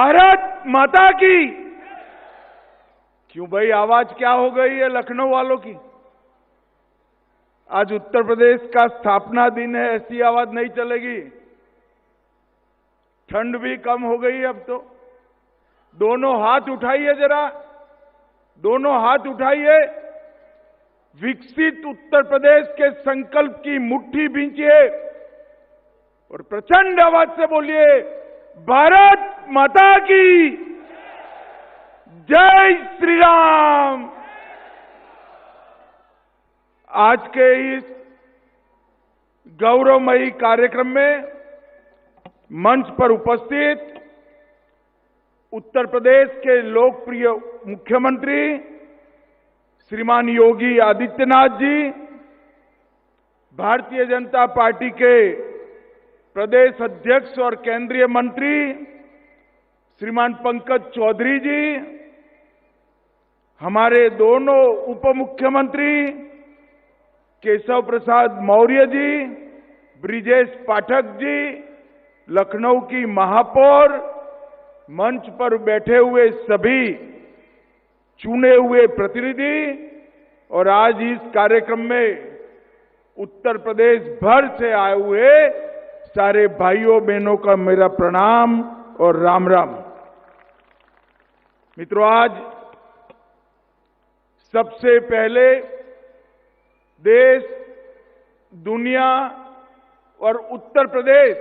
भारत माता की। क्यों भाई, आवाज क्या हो गई है लखनऊ वालों की? आज उत्तर प्रदेश का स्थापना दिन है, ऐसी आवाज नहीं चलेगी। ठंड भी कम हो गई है अब तो। दोनों हाथ उठाइए जरा, दोनों हाथ उठाइए। विकसित उत्तर प्रदेश के संकल्प की मुट्ठी भींचिए और प्रचंड आवाज से बोलिए, भारत माता की जय श्री राम। आज के इस गौरवमयी कार्यक्रम में मंच पर उपस्थित उत्तर प्रदेश के लोकप्रिय मुख्यमंत्री श्रीमान योगी आदित्यनाथ जी, भारतीय जनता पार्टी के प्रदेश अध्यक्ष और केंद्रीय मंत्री श्रीमान पंकज चौधरी जी, हमारे दोनों उप मुख्यमंत्री केशव प्रसाद मौर्य जी, ब्रिजेश पाठक जी, लखनऊ की महापौर, मंच पर बैठे हुए सभी चुने हुए प्रतिनिधि और आज इस कार्यक्रम में उत्तर प्रदेश भर से आए हुए सारे भाइयों बहनों का मेरा प्रणाम और राम राम। मित्रों, आज सबसे पहले देश, दुनिया और उत्तर प्रदेश,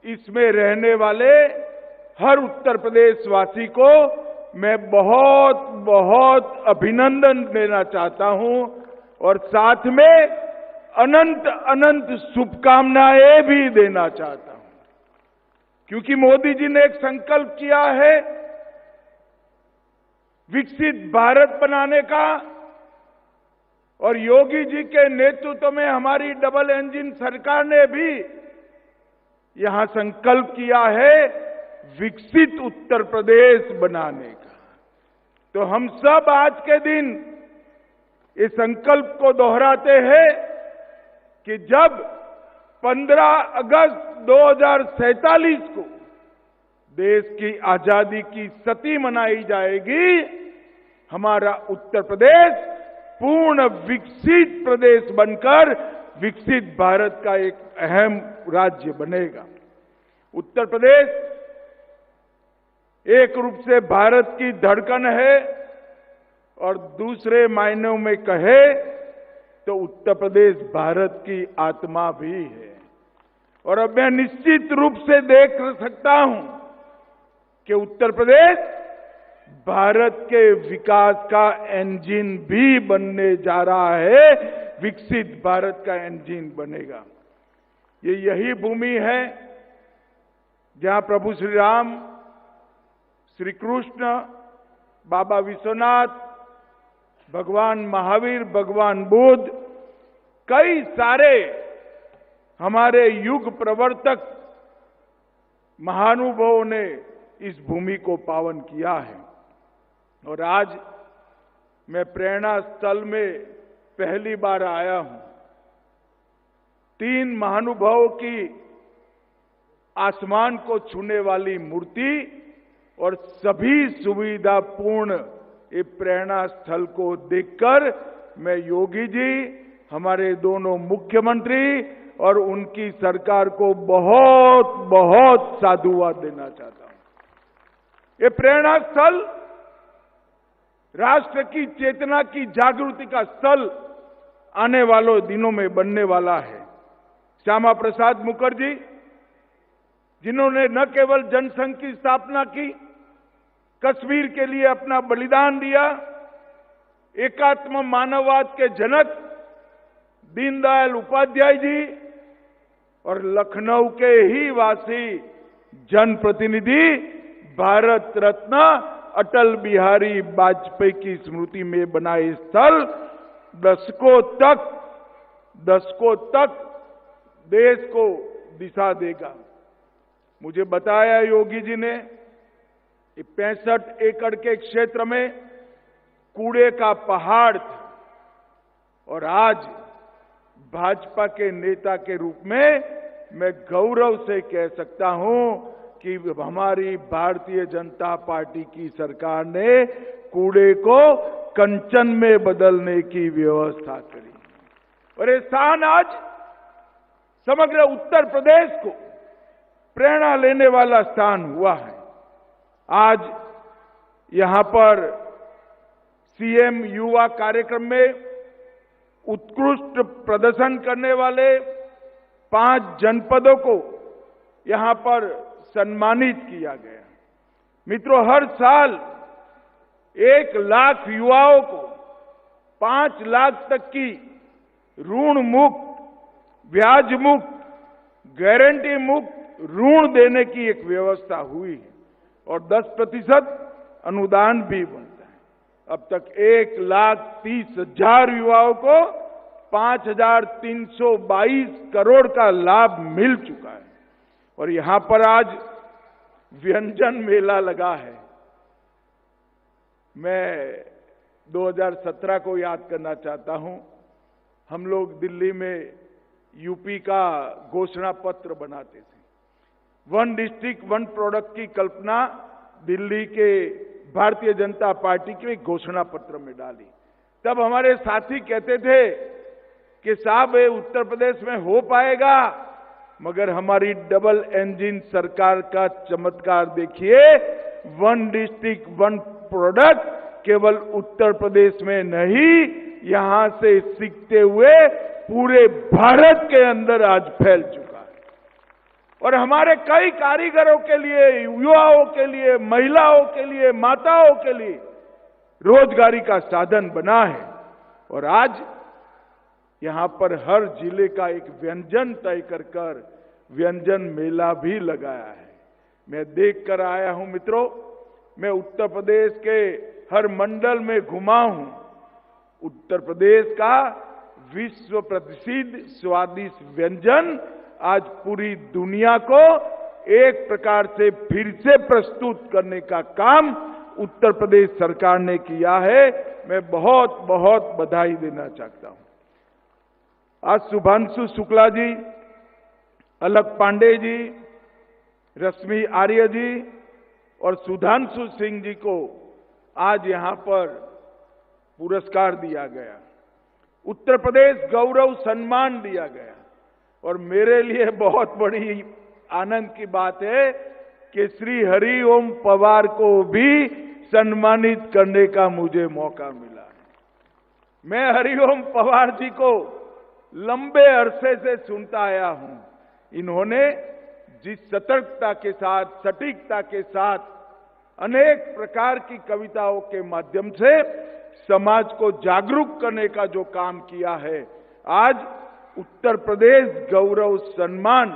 इसमें रहने वाले हर उत्तर प्रदेशवासी को मैं बहुत बहुत अभिनंदन देना चाहता हूं और साथ में अनंत अनंत शुभकामनाएं भी देना चाहता हूं, क्योंकि मोदी जी ने एक संकल्प किया है विकसित भारत बनाने का, और योगी जी के नेतृत्व में हमारी डबल इंजन सरकार ने भी यहां संकल्प किया है विकसित उत्तर प्रदेश बनाने का। तो हम सब आज के दिन इस संकल्प को दोहराते हैं कि जब 15 अगस्त 2047 को देश की आजादी की शती मनाई जाएगी, हमारा उत्तर प्रदेश पूर्ण विकसित प्रदेश बनकर विकसित भारत का एक अहम राज्य बनेगा। उत्तर प्रदेश एक रूप से भारत की धड़कन है और दूसरे मायनों में कहे तो उत्तर प्रदेश भारत की आत्मा भी है। और अब मैं निश्चित रूप से देख सकता हूं कि उत्तर प्रदेश भारत के विकास का इंजन भी बनने जा रहा है, विकसित भारत का इंजन बनेगा। ये यही भूमि है जहां प्रभु श्री राम, श्री कृष्ण, बाबा विश्वनाथ, भगवान महावीर, भगवान बुद्ध, कई सारे हमारे युग प्रवर्तक महानुभावों ने इस भूमि को पावन किया है। और आज मैं प्रेरणा स्थल में पहली बार आया हूं। 3 महानुभावों की आसमान को छूने वाली मूर्ति और सभी सुविधापूर्ण ये प्रेरणा स्थल को देखकर मैं योगी जी, हमारे दोनों मुख्यमंत्री और उनकी सरकार को बहुत बहुत साधुवाद देना चाहता हूं। ये प्रेरणा स्थल राष्ट्र की चेतना की जागृति का स्थल आने वालों दिनों में बनने वाला है। श्यामा प्रसाद मुखर्जी, जिन्होंने न केवल जनसंघ की स्थापना की, कश्मीर के लिए अपना बलिदान दिया, एकात्म मानववाद के जनक दीनदयाल उपाध्याय जी और लखनऊ के ही वासी जनप्रतिनिधि भारत रत्न अटल बिहारी वाजपेयी की स्मृति में बनाए स्थल दशकों तक देश को दिशा देगा। मुझे बताया योगी जी ने 65 एकड़ के क्षेत्र में कूड़े का पहाड़ था और आज भाजपा के नेता के रूप में मैं गौरव से कह सकता हूं कि हमारी भारतीय जनता पार्टी की सरकार ने कूड़े को कंचन में बदलने की व्यवस्था करी और ये स्थान आज समग्र उत्तर प्रदेश को प्रेरणा लेने वाला स्थान हुआ है। आज यहां पर सीएम युवा कार्यक्रम में उत्कृष्ट प्रदर्शन करने वाले 5 जनपदों को यहां पर सम्मानित किया गया। मित्रों, हर साल 1 लाख युवाओं को 5 लाख तक की ऋण मुक्त, ब्याज मुक्त, गारंटी मुक्त ऋण देने की एक व्यवस्था हुई है और 10% अनुदान भी बनता है। अब तक 1,30,000 युवाओं को 5,322 करोड़ का लाभ मिल चुका है और यहां पर आज व्यंजन मेला लगा है। मैं 2017 को याद करना चाहता हूं। हम लोग दिल्ली में यूपी का घोषणा पत्र बनाते थे। 1 डिस्ट्रिक्ट 1 प्रोडक्ट की कल्पना दिल्ली के भारतीय जनता पार्टी के एक घोषणा पत्र में डाली। तब हमारे साथी कहते थे कि साहब ये उत्तर प्रदेश में हो पाएगा, मगर हमारी डबल इंजन सरकार का चमत्कार देखिए। 1 डिस्ट्रिक्ट 1 प्रोडक्ट केवल उत्तर प्रदेश में नहीं, यहां से सीखते हुए पूरे भारत के अंदर आज फैल चुका है और हमारे कई कारीगरों के लिए, युवाओं के लिए, महिलाओं के लिए, माताओं के लिए रोजगारी का साधन बना है और आज यहां पर हर जिले का एक व्यंजन तय कर व्यंजन मेला भी लगाया है। मैं देख कर आया हूं मित्रों, मैं उत्तर प्रदेश के हर मंडल में घुमा हूं। उत्तर प्रदेश का विश्व प्रसिद्ध स्वादिष्ट व्यंजन आज पूरी दुनिया को एक प्रकार से फिर से प्रस्तुत करने का काम उत्तर प्रदेश सरकार ने किया है। मैं बहुत बहुत बधाई देना चाहता हूं। आज शुभांशु शुक्ला जी, अलक पांडे जी, रश्मि आर्य जी और सुधांशु सिंह जी को आज यहां पर पुरस्कार दिया गया, उत्तर प्रदेश गौरव सम्मान दिया गया और मेरे लिए बहुत बड़ी आनंद की बात है कि श्री हरिओम पवार को भी सम्मानित करने का मुझे मौका मिला है। मैं हरिओम पवार जी को लंबे अरसे से सुनता आया हूं। इन्होंने जिस सतर्कता के साथ, सटीकता के साथ अनेक प्रकार की कविताओं के माध्यम से समाज को जागरूक करने का जो काम किया है, आज उत्तर प्रदेश गौरव सम्मान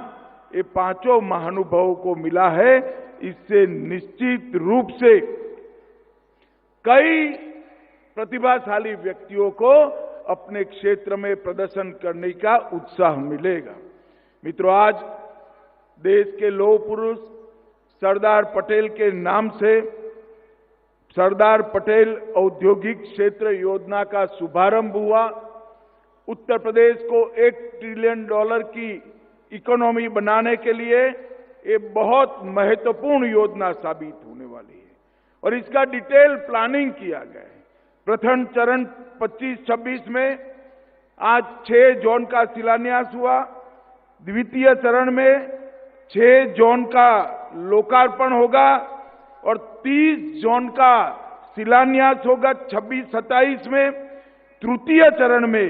ये 5 महानुभावों को मिला है। इससे निश्चित रूप से कई प्रतिभाशाली व्यक्तियों को अपने क्षेत्र में प्रदर्शन करने का उत्साह मिलेगा। मित्रों, आज देश के लौह पुरुष सरदार पटेल के नाम से सरदार पटेल औद्योगिक क्षेत्र योजना का शुभारंभ हुआ। उत्तर प्रदेश को $1 ट्रिलियन की इकोनॉमी बनाने के लिए ये बहुत महत्वपूर्ण योजना साबित होने वाली है और इसका डिटेल प्लानिंग किया गया है। प्रथम चरण 25-26 में आज 6 जोन का शिलान्यास हुआ। द्वितीय चरण में 6 जोन का लोकार्पण होगा और 30 जोन का शिलान्यास होगा 26-27 में। तृतीय चरण में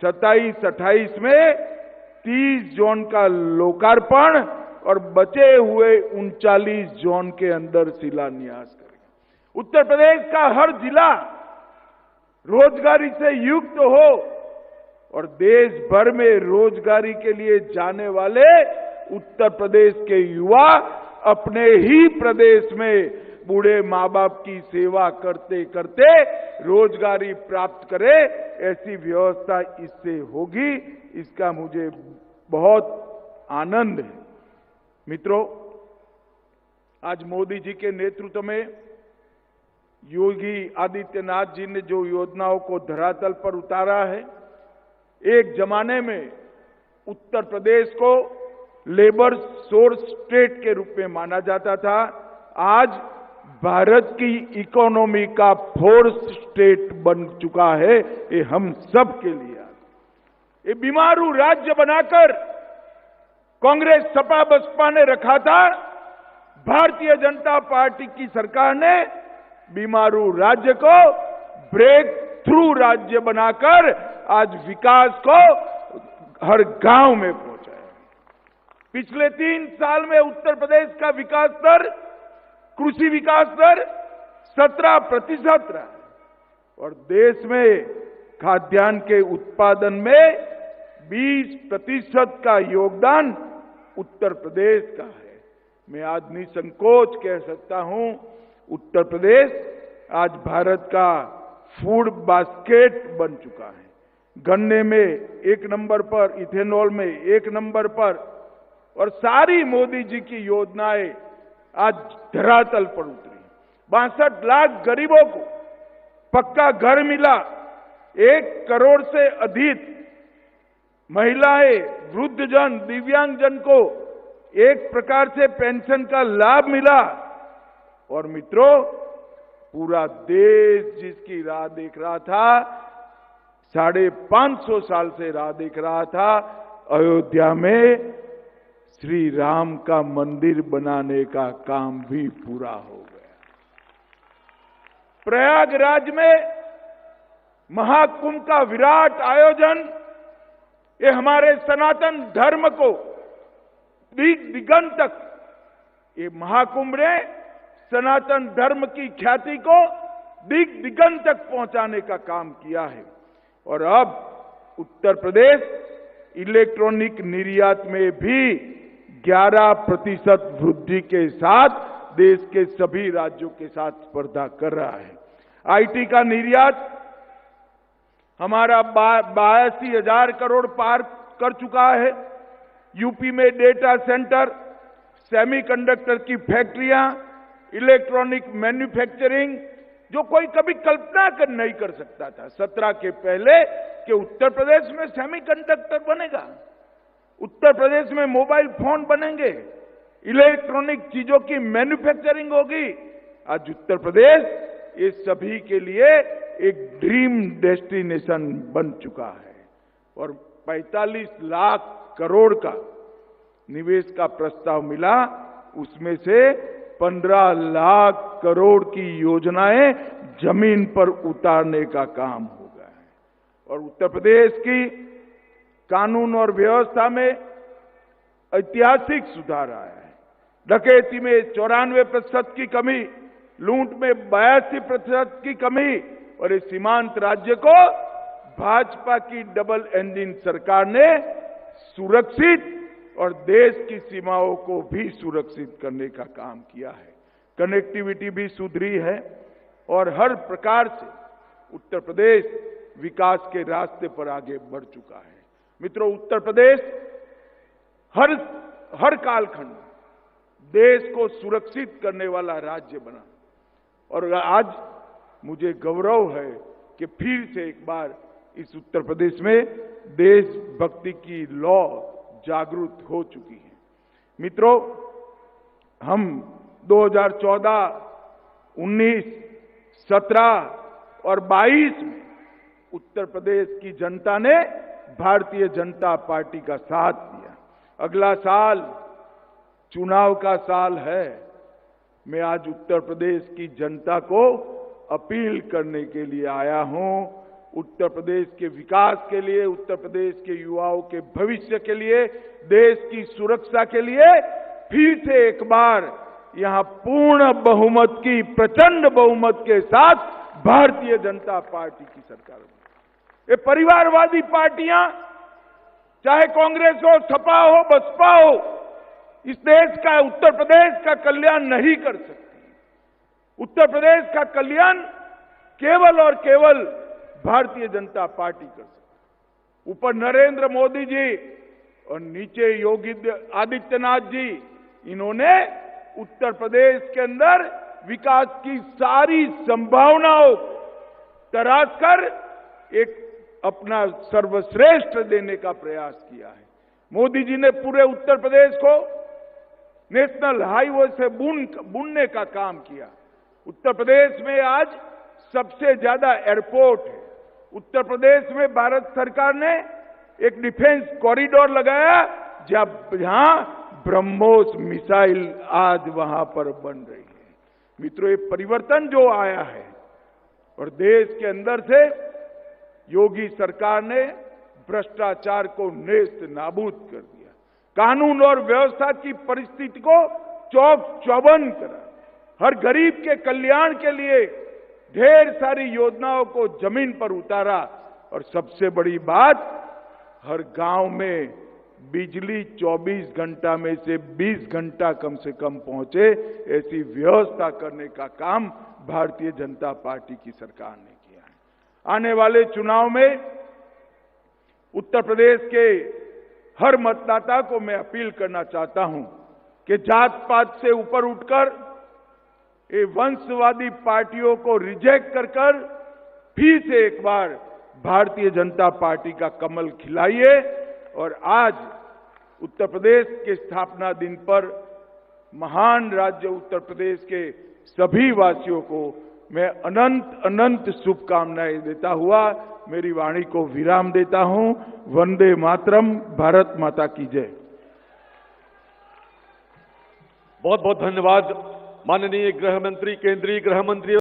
27-28 में 30 जोन का लोकार्पण और बचे हुए 39 जोन के अंदर शिलान्यास करेगा। उत्तर प्रदेश का हर जिला रोजगारी से युक्त हो और देश भर में रोजगारी के लिए जाने वाले उत्तर प्रदेश के युवा अपने ही प्रदेश में बूढ़े माँ बाप की सेवा करते करते रोजगारी प्राप्त करे, ऐसी व्यवस्था इससे होगी। इसका मुझे बहुत आनंद है। मित्रों, आज मोदी जी के नेतृत्व में योगी आदित्यनाथ जी ने जो योजनाओं को धरातल पर उतारा है, एक जमाने में उत्तर प्रदेश को लेबर सोर्स स्टेट के रूप में माना जाता था, आज भारत की इकोनॉमी का फोर्स स्टेट बन चुका है। ये हम सब के लिए ये बीमारू राज्य बनाकर कांग्रेस सपा बसपा ने रखा था। भारतीय जनता पार्टी की सरकार ने बीमारू राज्य को ब्रेक थ्रू राज्य बनाकर आज विकास को हर गांव में पहुंचाया। पिछले 3 साल में उत्तर प्रदेश का विकास दर, कृषि विकास दर 17% रहा और देश में खाद्यान्न के उत्पादन में 20% का योगदान उत्तर प्रदेश का है। मैं आज निसंकोच कह सकता हूं, उत्तर प्रदेश आज भारत का फूड बास्केट बन चुका है। गन्ने में 1 नंबर पर, इथेनॉल में 1 नंबर पर, और सारी मोदी जी की योजनाएं आज धरातल पर उतरी। 62 लाख गरीबों को पक्का घर मिला, 1 करोड़ से अधिक महिलाएं, वृद्धजन, दिव्यांगजन को एक प्रकार से पेंशन का लाभ मिला। और मित्रों, पूरा देश जिसकी राह देख रहा था, 550 साल से राह देख रहा था, अयोध्या में श्री राम का मंदिर बनाने का काम भी पूरा हो गया। प्रयागराज में महाकुंभ का विराट आयोजन, ये हमारे सनातन धर्म को दिगंत तक, ये महाकुंभ ने सनातन धर्म की ख्याति को दिगंत तक पहुंचाने का काम किया है। और अब उत्तर प्रदेश इलेक्ट्रॉनिक निर्यात में भी 11% वृद्धि के साथ देश के सभी राज्यों के साथ स्पर्धा कर रहा है। आईटी का निर्यात हमारा 82,000 करोड़ पार कर चुका है। यूपी में डेटा सेंटर, सेमीकंडक्टर की फैक्ट्रियां, इलेक्ट्रॉनिक मैन्युफैक्चरिंग, जो कोई कभी कल्पना नहीं कर सकता था 17 के पहले कि उत्तर प्रदेश में सेमीकंडक्टर बनेगा, उत्तर प्रदेश में मोबाइल फोन बनेंगे, इलेक्ट्रॉनिक चीजों की मैन्युफैक्चरिंग होगी। आज उत्तर प्रदेश ये सभी के लिए एक ड्रीम डेस्टिनेशन बन चुका है और 45 लाख करोड़ का निवेश का प्रस्ताव मिला, उसमें से 15 लाख करोड़ की योजनाएं जमीन पर उतारने का काम हो गया है। और उत्तर प्रदेश की कानून और व्यवस्था में ऐतिहासिक सुधार आया है। डकैती में 94% की कमी, लूट में 82% की कमी, और इस सीमांत राज्य को भाजपा की डबल इंजन सरकार ने सुरक्षित और देश की सीमाओं को भी सुरक्षित करने का काम किया है। कनेक्टिविटी भी सुधरी है और हर प्रकार से उत्तर प्रदेश विकास के रास्ते पर आगे बढ़ चुका है। मित्रों, उत्तर प्रदेश हर कालखंड देश को सुरक्षित करने वाला राज्य बना और आज मुझे गौरव है कि फिर से एक बार इस उत्तर प्रदेश में देशभक्ति की लौ जागृत हो चुकी है। मित्रों, हम 2014, 19, 17 और 22 में उत्तर प्रदेश की जनता ने भारतीय जनता पार्टी का साथ दिया। अगला साल चुनाव का साल है। मैं आज उत्तर प्रदेश की जनता को अपील करने के लिए आया हूं, उत्तर प्रदेश के विकास के लिए, उत्तर प्रदेश के युवाओं के भविष्य के लिए, देश की सुरक्षा के लिए फिर से एक बार यहां पूर्ण बहुमत की, प्रचंड बहुमत के साथ भारतीय जनता पार्टी की सरकार बनी। ये परिवारवादी पार्टियां, चाहे कांग्रेस हो, सपा हो, बसपा हो, इस देश का, उत्तर प्रदेश का कल्याण नहीं कर सकती। उत्तर प्रदेश का कल्याण केवल और केवल भारतीय जनता पार्टी कर सकती। ऊपर नरेंद्र मोदी जी और नीचे योगी आदित्यनाथ जी, इन्होंने उत्तर प्रदेश के अंदर विकास की सारी संभावनाओं तराश कर एक अपना सर्वश्रेष्ठ देने का प्रयास किया है। मोदी जी ने पूरे उत्तर प्रदेश को नेशनल हाईवे से बुनने का काम किया। उत्तर प्रदेश में आज सबसे ज्यादा एयरपोर्ट है। उत्तर प्रदेश में भारत सरकार ने एक डिफेंस कॉरिडोर लगाया, जहां ब्रह्मोस मिसाइल आज वहां पर बन रही है। मित्रों, ये परिवर्तन जो आया है और देश के अंदर से योगी सरकार ने भ्रष्टाचार को नेस्त नाबूद कर दिया, कानून और व्यवस्था की परिस्थिति को चौक चौबंद करा, हर गरीब के कल्याण के लिए ढेर सारी योजनाओं को जमीन पर उतारा और सबसे बड़ी बात, हर गांव में बिजली 24 घंटा में से 20 घंटा कम से कम पहुंचे, ऐसी व्यवस्था करने का काम भारतीय जनता पार्टी की सरकार ने किया है। आने वाले चुनाव में उत्तर प्रदेश के हर मतदाता को मैं अपील करना चाहता हूं कि जात पात से ऊपर उठकर ये वंशवादी पार्टियों को रिजेक्ट कर फिर से एक बार भारतीय जनता पार्टी का कमल खिलाइए। और आज उत्तर प्रदेश के स्थापना दिन पर महान राज्य उत्तर प्रदेश के सभी वासियों को मैं अनंत अनंत शुभकामनाएं देता हुआ मेरी वाणी को विराम देता हूं। वंदे मातरम। भारत माता की जय। बहुत बहुत धन्यवाद माननीय गृह मंत्री, केंद्रीय गृह मंत्री।